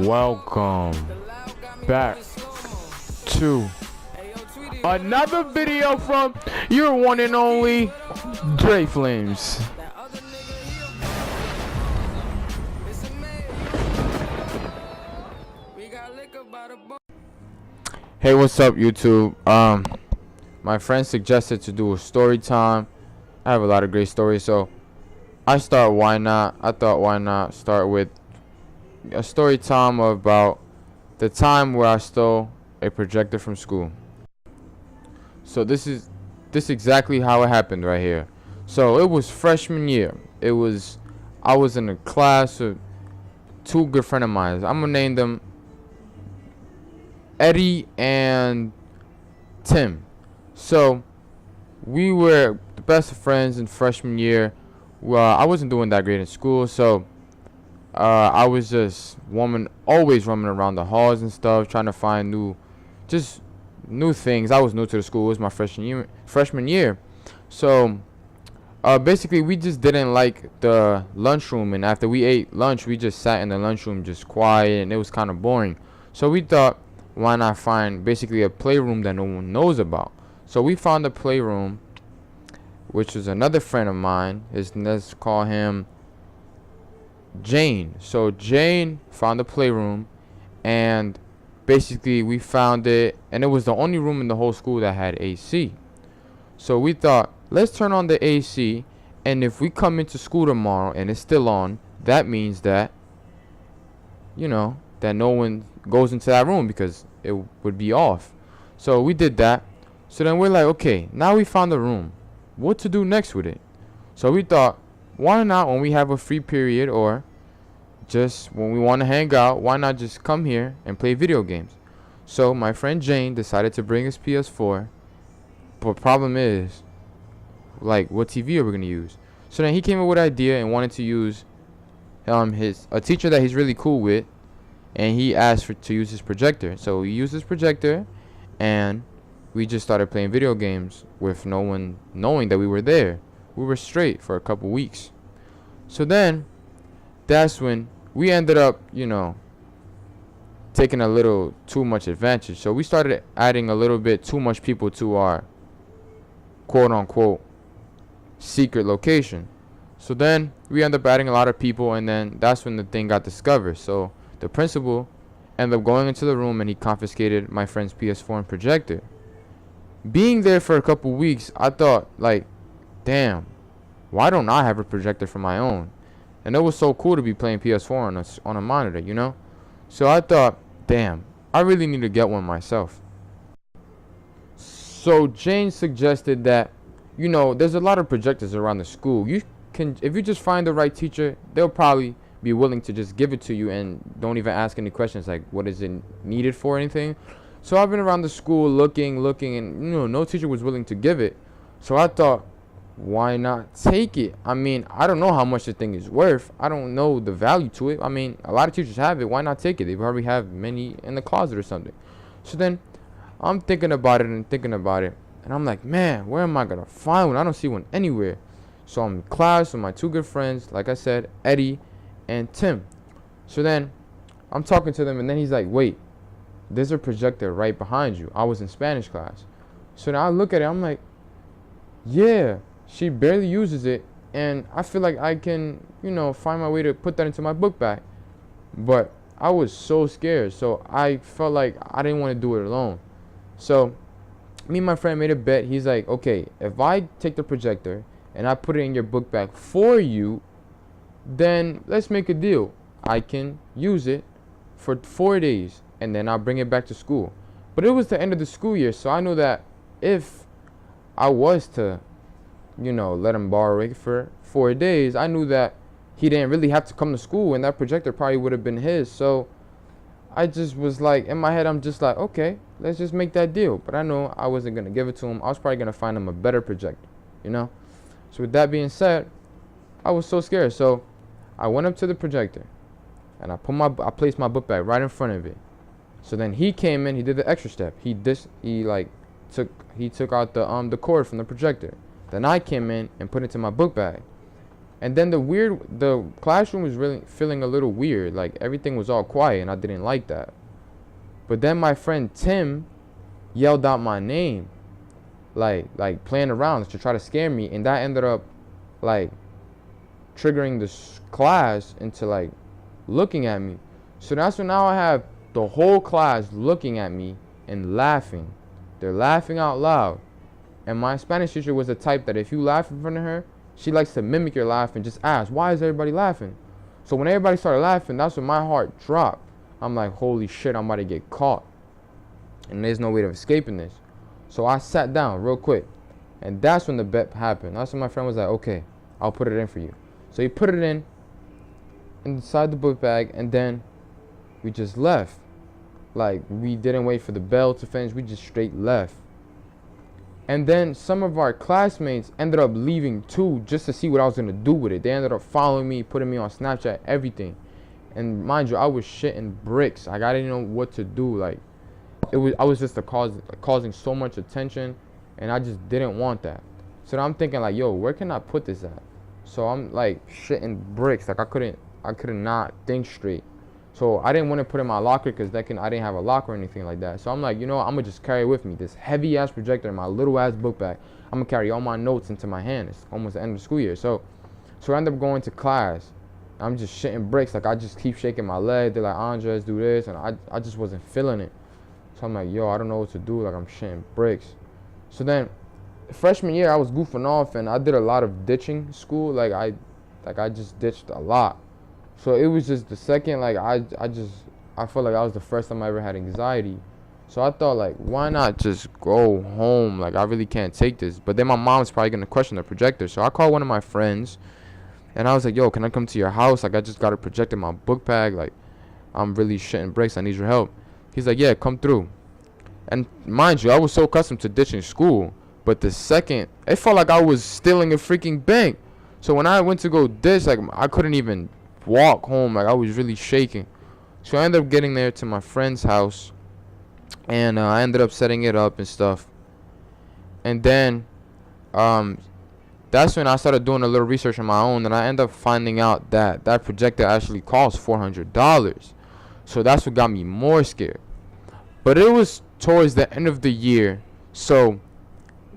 Welcome back to another video from your one and only Dre Flames. Hey, what's up, YouTube? My friend suggested to do a story time. I have a lot of great stories, so I thought why not start with a story time about the time where I stole a projector from school. So this is exactly how it happened right here. So it was freshman year. I was in a class with two good friends of mine. I'm gonna name them Eddie and Tim. So we were the best of friends in freshman year. Well, I wasn't doing that great in school, so I was just always roaming around the halls and stuff, trying to find new things. I was new to the school. It was my freshman year. So basically, we just didn't like the lunchroom, and after we ate lunch, we just sat in the lunchroom just quiet, and it was kind of boring. So we thought, why not find basically a playroom that no one knows about? So we found a playroom, which is another friend of mine. Let's call him Jane. So Jane found a playroom, and basically we found it, and it was the only room in the whole school that had AC. So we thought, let's turn on the AC, and if we come into school tomorrow and it's still on, that means that, that no one goes into that room because it would be off. So we did that. So then we're like, okay, now we found the room, what to do next with it? So we thought, why not, when we have a free period or just when we want to hang out, why not just come here and play video games? So my friend Jane decided to bring his PS4, but problem is, like, what TV are we going to use? So then he came up with an idea and wanted to use a teacher that he's really cool with, and he asked to use his projector. So we used his projector, and we just started playing video games with no one knowing that we were there. We were straight for a couple weeks. So then that's when we ended up, taking a little too much advantage. So we started adding a little bit too much people to our quote unquote secret location. So then we ended up adding a lot of people, and then that's when the thing got discovered. So the principal ended up going into the room, and he confiscated my friend's PS4 and projector. Being there for a couple weeks, I thought, like, damn, why don't I have a projector for my own? And it was so cool to be playing PS4 on a monitor, So I thought, damn, I really need to get one myself. So Jane suggested that, there's a lot of projectors around the school. If you just find the right teacher, they'll probably be willing to just give it to you and don't even ask any questions like, what is it needed for, anything. So I've been around the school looking, and no teacher was willing to give it. So I thought, why not take it? I mean, I don't know how much the thing is worth. I don't know the value to it. I mean, a lot of teachers have it. Why not take it? They probably have many in the closet or something. So then I'm thinking about it, and I'm like, man, where am I gonna find one? I don't see one anywhere. So I'm in class with my two good friends, like I said, Eddie and Tim. So then I'm talking to them, and then he's like, wait, there's a projector right behind you. I was in Spanish class. So now I look at it, I'm like, yeah, she barely uses it, and I feel like I can, find my way to put that into my book bag. But I was so scared, so I felt like I didn't want to do it alone. So me and my friend made a bet. He's like, okay, if I take the projector and I put it in your book bag for you, then let's make a deal. I can use it for 4 days, and then I'll bring it back to school. But it was the end of the school year, so I knew that if I was to, let him borrow it for 4 days, I knew that he didn't really have to come to school, and that projector probably would have been his. So I just was like, in my head, I'm just like, okay, let's just make that deal. But I know I wasn't going to give it to him. I was probably going to find him a better projector, So with that being said, I was so scared. So I went up to the projector, and I placed my book bag right in front of it. So then he came in, he did the extra step. He took out the cord from the projector. Then I came in and put it into my book bag. And then the classroom was really feeling a little weird. Like everything was all quiet, and I didn't like that. But then my friend Tim yelled out my name, like playing around to try to scare me, and that ended up like triggering this class into like looking at me. So that's when now I have the whole class looking at me and laughing. They're laughing out loud. And my Spanish teacher was the type that if you laugh in front of her, she likes to mimic your laugh and just ask, why is everybody laughing? So when everybody started laughing, that's when my heart dropped. I'm like, holy shit, I'm about to get caught. And there's no way of escaping this. So I sat down real quick. And that's when the bet happened. That's when my friend was like, okay, I'll put it in for you. So he put it in inside the book bag, and then we just left. Like, we didn't wait for the bell to finish. We just straight left. And then some of our classmates ended up leaving too, just to see what I was going to do with it. They ended up following me, putting me on Snapchat, everything. And mind you, I was shitting bricks. Like, I didn't know what to do. Like, I was just causing so much attention, and I just didn't want that. So I'm thinking like, yo, where can I put this at? So I'm like shitting bricks. Like I could not think straight. So I didn't want to put it in my locker because I didn't have a locker or anything like that. So I'm like, you know what? I'm gonna just carry it with me, this heavy ass projector in my little ass book bag. I'm gonna carry all my notes into my hand. It's almost the end of the school year. So I end up going to class. I'm just shitting bricks. Like I just keep shaking my leg. They're like, Andres, do this, and I just wasn't feeling it. So I'm like, yo, I don't know what to do. Like I'm shitting bricks. So then freshman year I was goofing off, and I did a lot of ditching school. Like I just ditched a lot. So it was just the second, like I felt like that was the first time I ever had anxiety. So I thought like, why not just go home? Like I really can't take this. But then my mom's probably gonna question the projector. So I called one of my friends, and I was like, yo, can I come to your house? Like I just got a projector in my book bag. Like I'm really shitting bricks. I need your help. He's like, yeah, come through. And mind you, I was so accustomed to ditching school. But the second, it felt like I was stealing a freaking bank. So when I went to go ditch, like I couldn't even walk home. Like I was really shaking. So I ended up getting there to my friend's house, and I ended up setting it up and stuff. And then that's when I started doing a little research on my own, and I ended up finding out that that projector actually cost $400. So that's what got me more scared. But it was towards the end of the year, so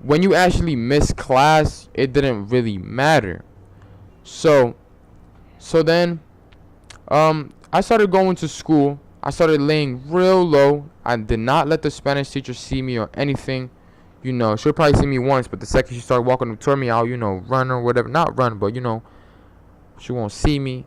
when you actually miss class, it didn't really matter. So then I started going to school. I started laying real low. I did not let the Spanish teacher see me or anything. You know, she'll probably see me once, but the second she started walking toward me, I'll, you know, run or whatever. Not run, but, you know, she won't see me.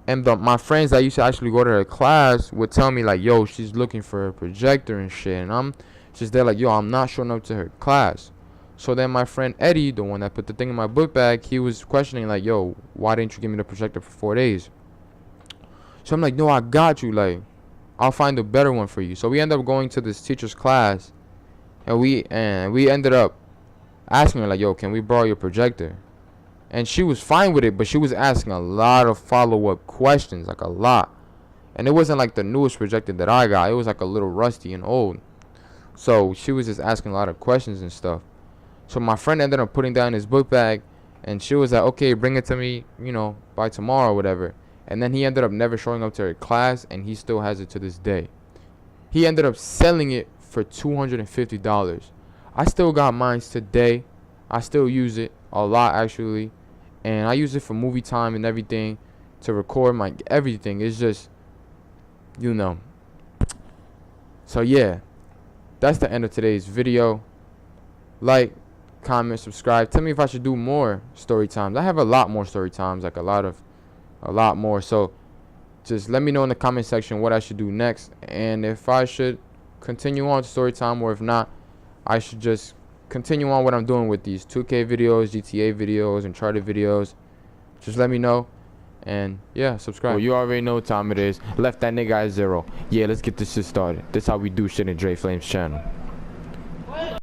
And my friends that used to actually go to her class would tell me, like, yo, she's looking for a projector and shit. And I'm just there like, yo, I'm not showing up to her class. So then my friend Eddie, the one that put the thing in my book bag, he was questioning, like, yo, why didn't you give me the projector for 4 days? So I'm like, no, I got you. Like, I'll find a better one for you. So we ended up going to this teacher's class, and we ended up asking her, like, yo, can we borrow your projector? And she was fine with it, but she was asking a lot of follow-up questions, like a lot. And it wasn't like the newest projector that I got. It was like a little rusty and old. So she was just asking a lot of questions and stuff. So my friend ended up putting down his book bag, and she was like, okay, bring it to me, you know, by tomorrow or whatever. And then he ended up never showing up to her class, and he still has it to this day. He ended up selling it for $250. I still got mine today. I still use it a lot, actually. And I use it for movie time and everything, to record my everything. It's just, you know. So yeah, that's the end of today's video. Like, comment, subscribe. Tell me if I should do more story times. I have a lot more story times, like a lot more. So just let me know in the comment section what I should do next, and if I should continue on story time, or if not, I should just continue on what I'm doing with these 2K videos, GTA videos, and Uncharted videos. Just let me know. And yeah, subscribe. Well, you already know what time it is. Left that nigga at 0. Yeah, let's get this shit started. This how we do shit in Dre Flames channel.